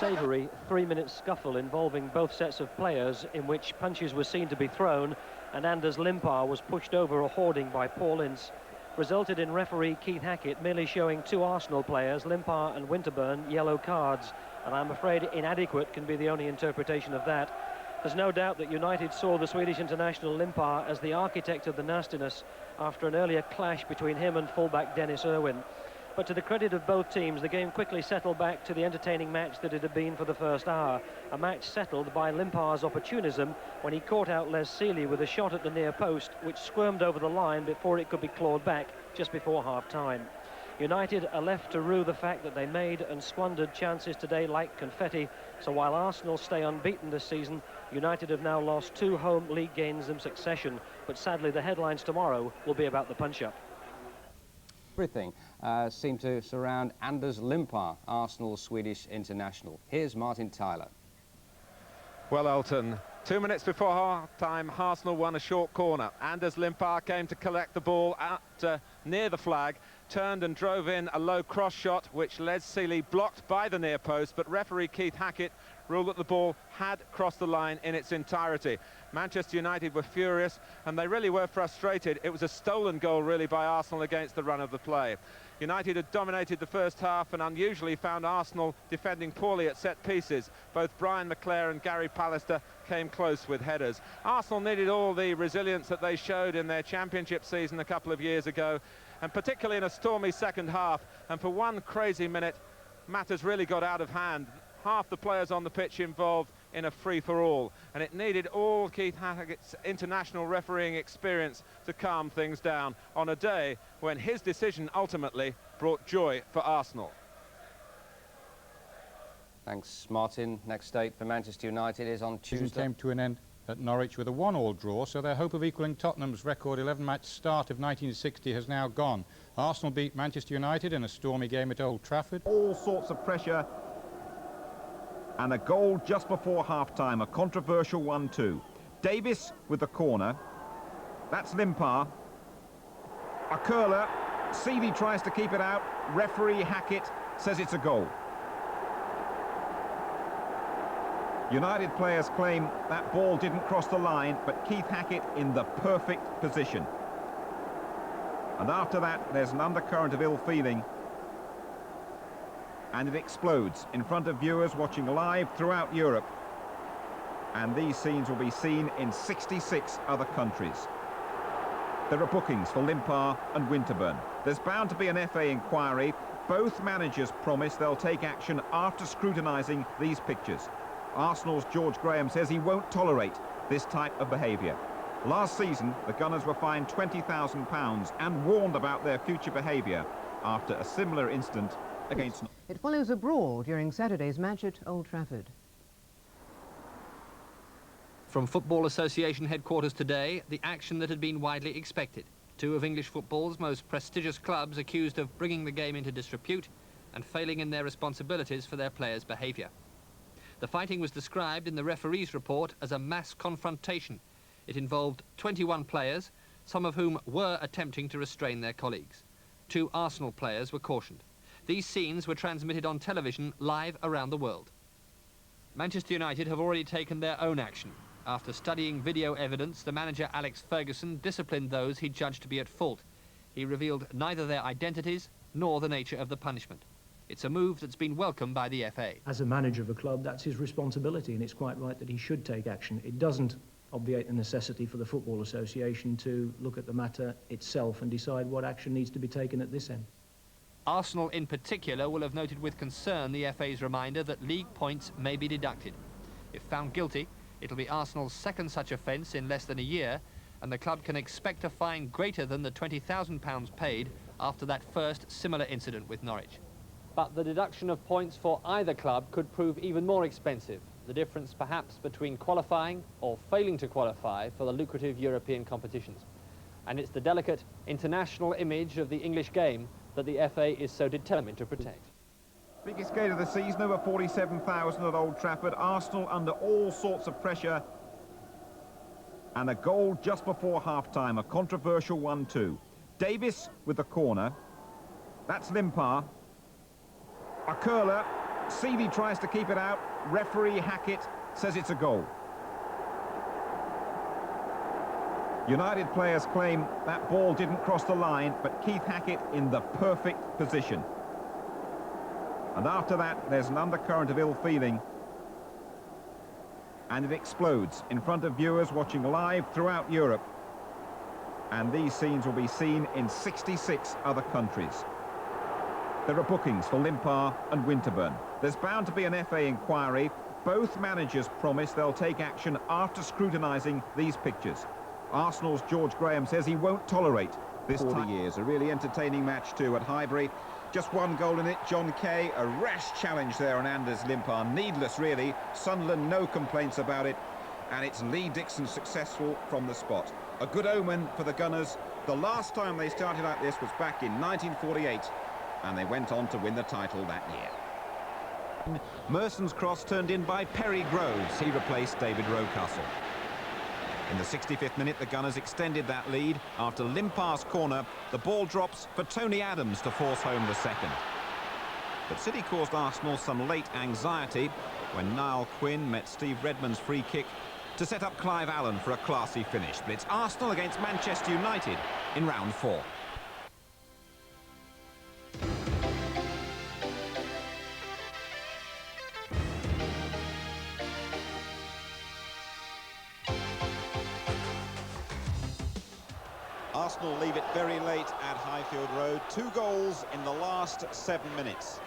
Savoury 3-minute scuffle involving both sets of players in which punches were seen to be thrown and Anders Limpar was pushed over a hoarding by Paul Ince, resulted in referee Keith Hackett merely showing two Arsenal players, Limpar and Winterburn, yellow cards, and I'm afraid inadequate can be the only interpretation of that. There's no doubt that United saw the Swedish international Limpar as the architect of the nastiness after an earlier clash between him and fullback Dennis Irwin. But to the credit of both teams, the game quickly settled back to the entertaining match that it had been for the first hour. A match settled by Limpar's opportunism when he caught out Les Sealey with a shot at the near post, which squirmed over the line before it could be clawed back just before half-time. United are left to rue the fact that they made and squandered chances today like confetti, so while Arsenal stay unbeaten this season, United have now lost 2 home league games in succession, but sadly the headlines tomorrow will be about the punch-up. Everything seemed to surround Anders Limpar, Arsenal's Swedish international. Here's Martin Tyler. Well, Elton, 2 minutes before half-time, Arsenal won a short corner. Anders Limpar came to collect the ball out near the flag, turned and drove in a low cross shot, which Les Sealey blocked by the near post, but referee Keith Hackett ruled that the ball had crossed the line in its entirety. Manchester United were furious, and they really were frustrated. It was a stolen goal, really, by Arsenal against the run of the play. United had dominated the first half and unusually found Arsenal defending poorly at set pieces. Both Brian McClair and Gary Pallister came close with headers. Arsenal needed all the resilience that they showed in their championship season a couple of years ago, and particularly in a stormy second half. And for one crazy minute, matters really got out of hand. Half the players on the pitch involved in a free-for-all, and it needed all Keith Hackett's international refereeing experience to calm things down on a day when his decision ultimately brought joy for Arsenal. Thanks, Martin. Next date for Manchester United is on Tuesday. Season came to an end at Norwich with a 1-1 draw, so their hope of equalling Tottenham's record 11-match start of 1960 has now gone. Arsenal beat Manchester United in a stormy game at Old Trafford. All sorts of pressure, and a goal just before half-time, a controversial 1-2. Davis with the corner. That's Limpar. A curler. Sealey tries to keep it out. Referee Hackett says it's a goal. United players claim that ball didn't cross the line, but Keith Hackett in the perfect position. And after that, there's an undercurrent of ill feeling, and it explodes in front of viewers watching live throughout Europe. And these scenes will be seen in 66 other countries. There are bookings for Limpar and Winterburn. There's bound to be an FA inquiry. Both managers promise they'll take action after scrutinising these pictures. Arsenal's George Graham says he won't tolerate this type of behaviour. Last season, the Gunners were fined £20,000 and warned about their future behaviour after a similar incident against... It follows a brawl during Saturday's match at Old Trafford. From Football Association headquarters today, the action that had been widely expected. 2 of English football's most prestigious clubs accused of bringing the game into disrepute and failing in their responsibilities for their players' behaviour. The fighting was described in the referee's report as a mass confrontation. It involved 21 players, some of whom were attempting to restrain their colleagues. 2 Arsenal players were cautioned. These scenes were transmitted on television live around the world. Manchester United have already taken their own action. After studying video evidence, the manager Alex Ferguson disciplined those he judged to be at fault. He revealed neither their identities nor the nature of the punishment. It's a move that's been welcomed by the FA. As a manager of a club, that's his responsibility, and it's quite right that he should take action. It doesn't obviate the necessity for the Football Association to look at the matter itself and decide what action needs to be taken at this end. Arsenal in particular will have noted with concern the FA's reminder that league points may be deducted. If found guilty, it'll be Arsenal's second such offence in less than a year, and the club can expect a fine greater than the £20,000 paid after that first similar incident with Norwich. But the deduction of points for either club could prove even more expensive. The difference perhaps between qualifying or failing to qualify for the lucrative European competitions. And it's the delicate international image of the English game that the FA is so determined to protect. Biggest gate of the season, over 47,000 at Old Trafford. Arsenal under all sorts of pressure. And a goal just before half-time, a controversial 1-2. Davis with the corner. That's Limpar. A curler. Seeley tries to keep it out. Referee Hackett says it's a goal. United players claim that ball didn't cross the line, but Keith Hackett in the perfect position. And after that, there's an undercurrent of ill feeling. And it explodes in front of viewers watching live throughout Europe. And these scenes will be seen in 66 other countries. There are bookings for Limpar and Winterburn. There's bound to be an FA inquiry. Both managers promise they'll take action after scrutinising these pictures. Arsenal's George Graham says he won't tolerate this 40 years. A really entertaining match too at Highbury. Just one goal in it. John Kay, a rash challenge there on Anders Limpar. Needless, really. Sunderland, no complaints about it. And it's Lee Dixon successful from the spot. A good omen for the Gunners. The last time they started like this was back in 1948. And they went on to win the title that year. Merson's cross turned in by Perry Groves. He replaced David Rocastle. In the 65th minute, the Gunners extended that lead. After Limpar's corner, the ball drops for Tony Adams to force home the second. But City caused Arsenal some late anxiety when Niall Quinn met Steve Redmond's free kick to set up Clive Allen for a classy finish. But it's Arsenal against Manchester United in round 4. Arsenal leave it very late at Highfield Road. 2 goals in the last 7 minutes.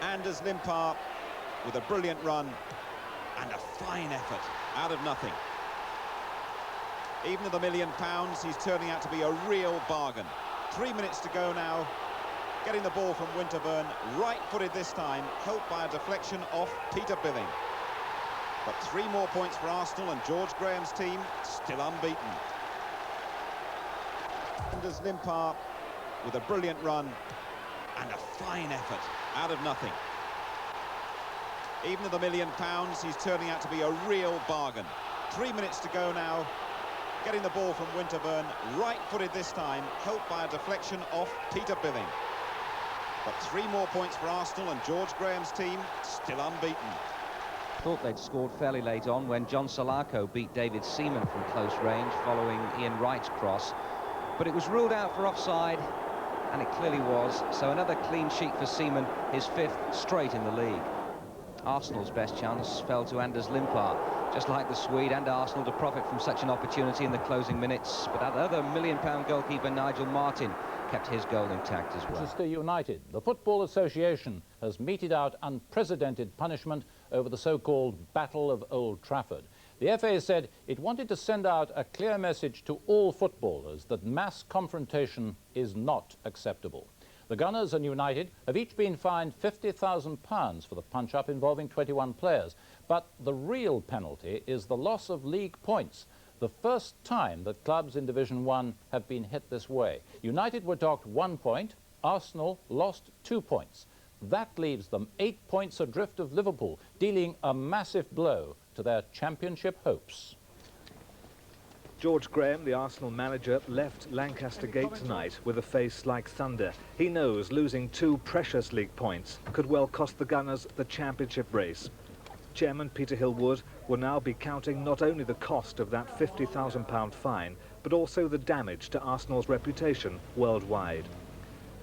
Anders Limpar with a brilliant run and a fine effort out of nothing. Even at £1 million, he's turning out to be a real bargain. 3 minutes to go now. Getting the ball from Winterburn, right-footed this time, helped by a deflection off Peter Billing. But 3 more points for Arsenal, and George Graham's team still unbeaten. Anders Limpar with a brilliant run and a fine effort out of nothing. Even at £1 million, he's turning out to be a real bargain. 3 minutes to go now. Getting the ball from Winterburn, right-footed this time, helped by a deflection off Peter Billing. But 3 more points for Arsenal, and George Graham's team still unbeaten. Thought they'd scored fairly late on when John Salako beat David Seaman from close range following Ian Wright's cross. But it was ruled out for offside, and it clearly was. So another clean sheet for Seaman, his 5th straight in the league. Arsenal's best chance fell to Anders Limpar, just like the Swede and Arsenal to profit from such an opportunity in the closing minutes. But that other £1 million goalkeeper, Nigel Martin, kept his goal intact as well. Manchester United. The Football Association has meted out unprecedented punishment over the so-called Battle of Old Trafford. The FA said it wanted to send out a clear message to all footballers that mass confrontation is not acceptable. The Gunners and United have each been fined £50,000 for the punch-up involving 21 players. But the real penalty is the loss of league points. The first time that clubs in Division 1 have been hit this way. United were docked 1 point, Arsenal lost 2 points. That leaves them 8 points adrift of Liverpool, dealing a massive blow to their championship hopes. George Graham, the Arsenal manager, left Lancaster Gate tonight with a face like thunder. He knows losing 2 precious league points could well cost the Gunners the championship race. Chairman Peter Hill-Wood will now be counting not only the cost of that £50,000 fine, but also the damage to Arsenal's reputation worldwide.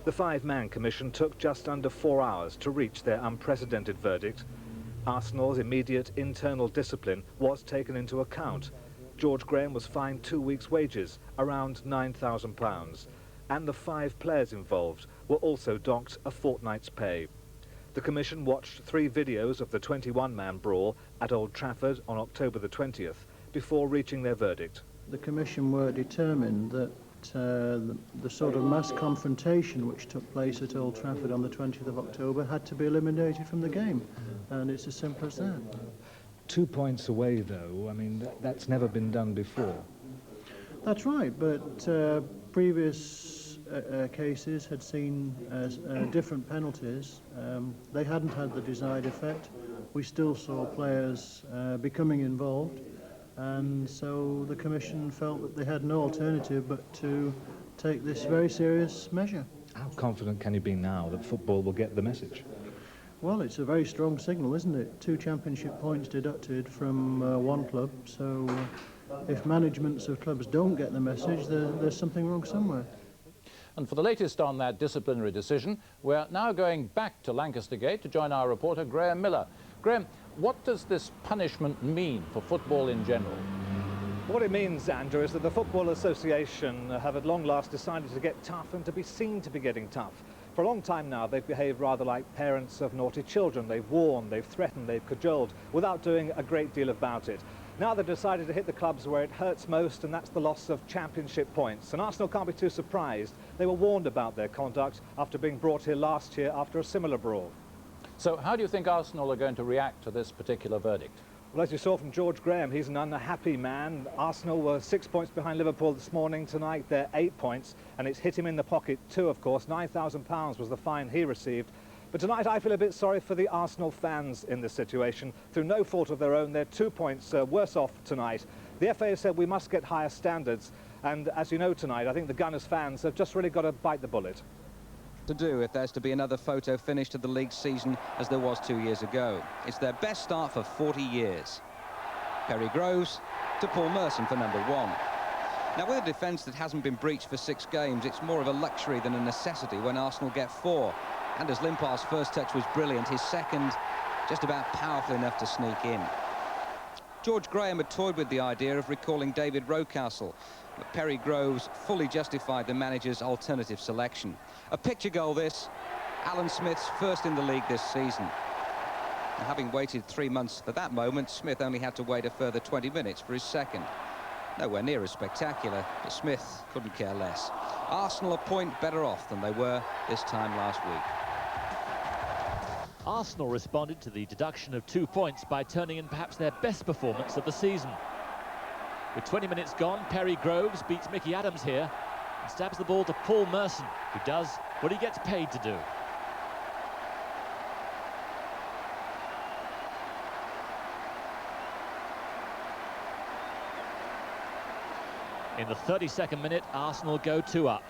The 5-man commission took just under 4 hours to reach their unprecedented verdict. Arsenal's immediate internal discipline was taken into account. George Graham was fined 2 weeks' wages, around £9,000, and the 5 players involved were also docked a fortnight's pay. The Commission watched 3 videos of the 21-man brawl at Old Trafford on October the 20th before reaching their verdict. The Commission were determined that the sort of mass confrontation which took place at Old Trafford on the 20th of October had to be eliminated from the game, and it's as simple as that. 2 points away, though, I mean, that's never been done before. That's right, but previous cases had seen different penalties. They hadn't had the desired effect. We still saw players becoming involved, and so the Commission felt that they had no alternative but to take this very serious measure. How confident can you be now that football will get the message? Well, it's a very strong signal, isn't it? 2 championship points deducted from one club, so if managements of clubs don't get the message, there's something wrong somewhere. And for the latest on that disciplinary decision, we're now going back to Lancaster Gate to join our reporter Graham Miller. Graham, what does this punishment mean for football in general? What it means, Andrew, is that the Football Association have at long last decided to get tough and to be seen to be getting tough. For a long time now, they've behaved rather like parents of naughty children. They've warned, they've threatened, they've cajoled, without doing a great deal about it. Now they've decided to hit the clubs where it hurts most, and that's the loss of championship points. And Arsenal can't be too surprised. They were warned about their conduct after being brought here last year after a similar brawl. So how do you think Arsenal are going to react to this particular verdict? Well, as you saw from George Graham, he's an unhappy man. Arsenal were 6 points behind Liverpool this morning. Tonight they're 8 points, and it's hit him in the pocket too, of course. £9,000 was the fine he received. But tonight I feel a bit sorry for the Arsenal fans in this situation. Through no fault of their own, they're 2 points worse off tonight. The FA said we must get higher standards, and as you know tonight, I think the Gunners fans have just really got to bite the bullet. To do if there's to be another photo finish to the league season as there was 2 years ago. It's their best start for 40 years. Perry Groves to Paul Merson for number 1. Now, with a defence that hasn't been breached for 6 games, it's more of a luxury than a necessity when Arsenal get 4. Anders Limpar's first touch was brilliant, his second just about powerful enough to sneak in. George Graham had toyed with the idea of recalling David Rocastle, but Perry Groves fully justified the manager's alternative selection. A picture goal this, Alan Smith's first in the league this season. And having waited 3 months for that moment, Smith only had to wait a further 20 minutes for his second. Nowhere near as spectacular, but Smith couldn't care less. Arsenal a point better off than they were this time last week. Arsenal responded to the deduction of 2 points by turning in perhaps their best performance of the season. With 20 minutes gone, Perry Groves beats Mickey Adams here and stabs the ball to Paul Merson, who does what he gets paid to do. In the 32nd minute, Arsenal go 2 up.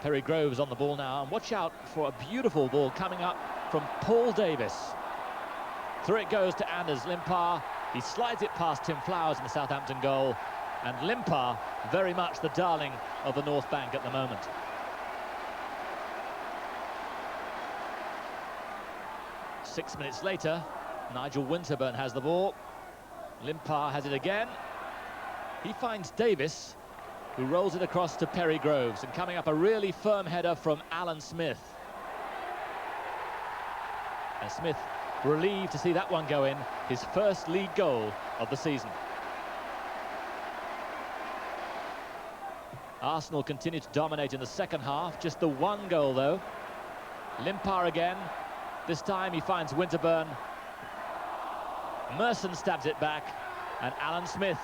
Perry Groves on the ball now, and watch out for a beautiful ball coming up from Paul Davis. Through it goes to Anders Limpar. He slides it past Tim Flowers in the Southampton goal, and Limpar very much the darling of the North Bank at the moment. Six minutes later, Nigel Winterburn has the ball. Limpar has it again. He finds Davis, who rolls it across to Perry Groves, and coming up a really firm header from Alan Smith. And Smith relieved to see that one go in, his first league goal of the season. Arsenal continue to dominate in the second half, just the 1 goal though. Limpar again, this time he finds Winterburn. Merson stabs it back, and Alan Smith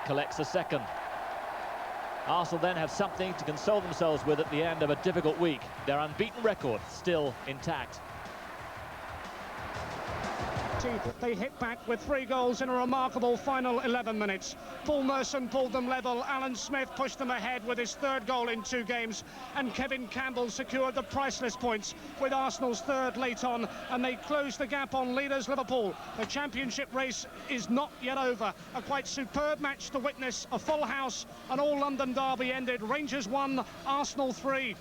collects a second. Arsenal then have something to console themselves with at the end of a difficult week. Their unbeaten record still intact. They hit back with 3 goals in a remarkable final 11 minutes. Paul Merson pulled them level. Alan Smith pushed them ahead with his 3rd goal in 2 games. And Kevin Campbell secured the priceless points with Arsenal's 3rd late on. And they closed the gap on leaders Liverpool. The championship race is not yet over. A quite superb match to witness. A full house. An all-London derby ended. Rangers 1, Arsenal 3.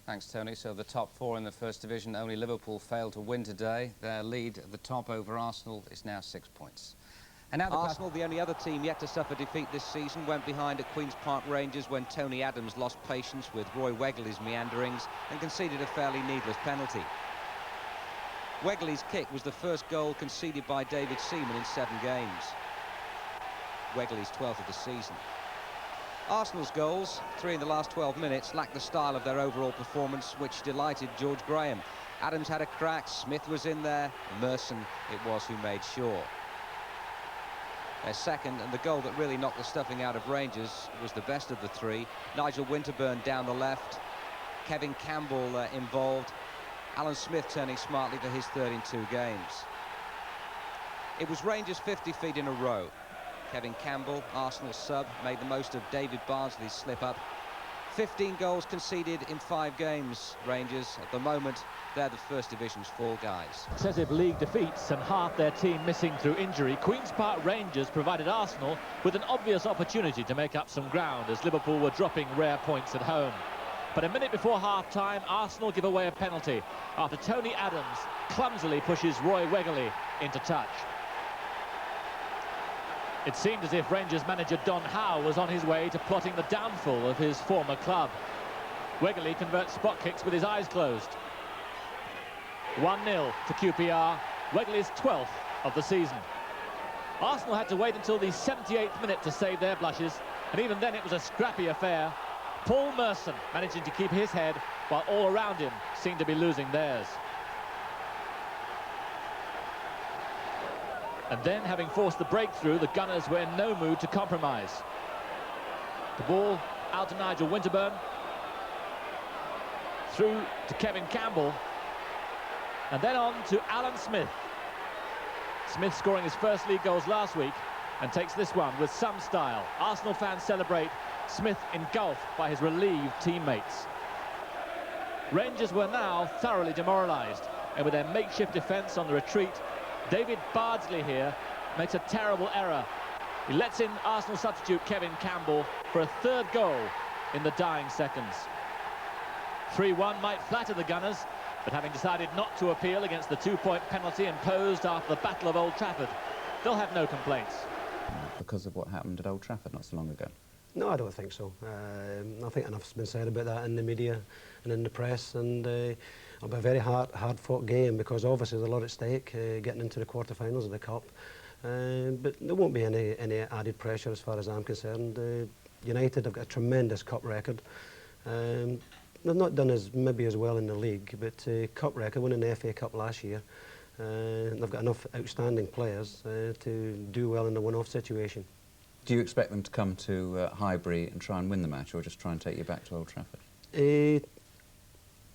Thanks, Tony. So the top 4 in the First Division, only Liverpool failed to win today. Their lead at the top over Arsenal is now 6 points. And now Arsenal, the only other team yet to suffer defeat this season, went behind at Queen's Park Rangers when Tony Adams lost patience with Roy Wegley's meanderings and conceded a fairly needless penalty. Wegley's kick was the first goal conceded by David Seaman in 7 games. Wegley's 12th of the season. Arsenal's goals, 3 in the last 12 minutes, lacked the style of their overall performance, which delighted George Graham. Adams had a crack, Smith was in there, Merson it was who made sure. Their second, and the goal that really knocked the stuffing out of Rangers, was the best of the 3. Nigel Winterburn down the left, Kevin Campbell involved, Alan Smith turning smartly for his 3rd in 2 games. It was Rangers' 5th defeat in a row. Kevin Campbell, Arsenal sub, made the most of David Bardsley's slip-up. 15 goals conceded in 5 games, Rangers. At the moment, they're the First Division's fall guys. Successive league defeats and half their team missing through injury, Queen's Park Rangers provided Arsenal with an obvious opportunity to make up some ground as Liverpool were dropping rare points at home. But a minute before half-time, Arsenal give away a penalty after Tony Adams clumsily pushes Roy Wegerle into touch. It seemed as if Rangers manager Don Howe was on his way to plotting the downfall of his former club. Wegerle converts spot kicks with his eyes closed. 1-0 for QPR, Wegerle's 12th of the season. Arsenal had to wait until the 78th minute to save their blushes, and even then it was a scrappy affair. Paul Merson managing to keep his head while all around him seemed to be losing theirs. And then, having forced the breakthrough, the Gunners were in no mood to compromise. The ball out to Nigel Winterburn, through to Kevin Campbell, and then on to Alan Smith. Smith scoring his first league goals last week and takes this one with some style. Arsenal fans celebrate, Smith engulfed by his relieved teammates. Rangers were now thoroughly demoralised, and with their makeshift defence on the retreat, David Bardsley here makes a terrible error. He lets in Arsenal substitute Kevin Campbell for a third goal in the dying seconds. 3-1 might flatter the Gunners, but having decided not to appeal against the 2-point penalty imposed after the Battle of Old Trafford, they'll have no complaints. Because of what happened at Old Trafford not so long ago? No, I don't think so. I think enough's been said about that in the media and in the press, and it'll be a very hard-fought game because obviously there's a lot at stake getting into the quarter-finals of the Cup. But there won't be any added pressure as far as I'm concerned. United have got a tremendous Cup record. They've not done maybe as well in the league, but Cup record, winning the FA Cup last year. They've got enough outstanding players to do well in the one-off situation. Do you expect them to come to Highbury and try and win the match, or just try and take you back to Old Trafford?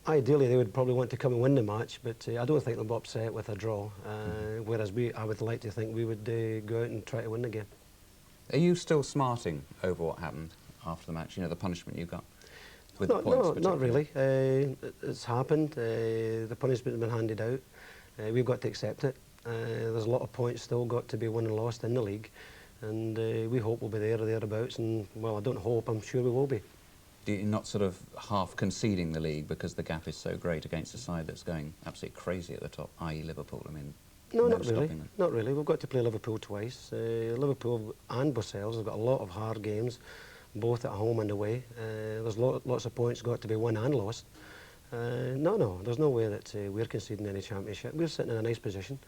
Ideally, they would probably want to come and win the match, but I don't think they'll be upset with a draw. Whereas I would like to think we would go out and try to win the game. Are you still smarting over what happened after the match? You know, the punishment you got with the points? Not really. It's happened. The punishment has been handed out. We've got to accept it. There's a lot of points still got to be won and lost in the league, and we hope we'll be there or thereabouts. And well, I don't hope. I'm sure we will be. You're not sort of half conceding the league because the gap is so great against a side that's going absolutely crazy at the top, i.e. Liverpool? I mean, no, not really. Not really. We've got to play Liverpool twice. Liverpool and ourselves have got a lot of hard games, both at home and away. There's lots of points got to be won and lost. No, there's no way that we're conceding any championship. We're sitting in a nice position.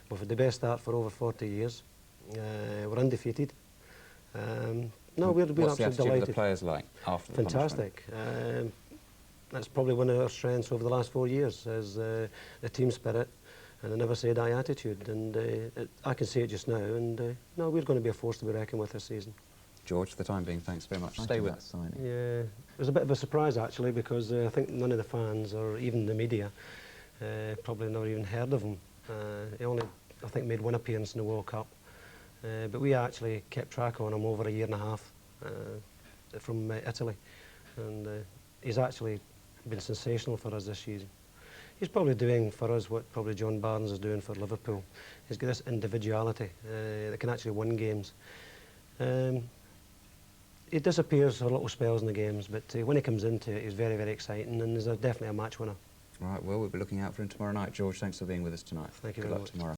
We've had the best start for over 40 years. We're undefeated. No, we're absolutely delighted. What's the attitude of the players like after the Fantastic. That's probably one of our strengths over the last 4 years, is the team spirit and a never-say-die attitude. And I can see it just now. And no, we're going to be a force to be reckoned with this season. George, for the time being, thanks very much. Stay with us. Yeah, it was a bit of a surprise actually, because I think none of the fans or even the media probably never even heard of him. He only, I think, made one appearance in the World Cup. But we actually kept track on him over a year and a half from Italy, and he's actually been sensational for us this season. He's probably doing for us what probably John Barnes is doing for Liverpool. He's got this individuality that can actually win games. He disappears for little spells in the games, but when he comes into it, he's very, very exciting, and he's definitely a match winner. Right, well, we'll be looking out for him tomorrow night. George, thanks for being with us tonight. Thank you very much. Good luck tomorrow.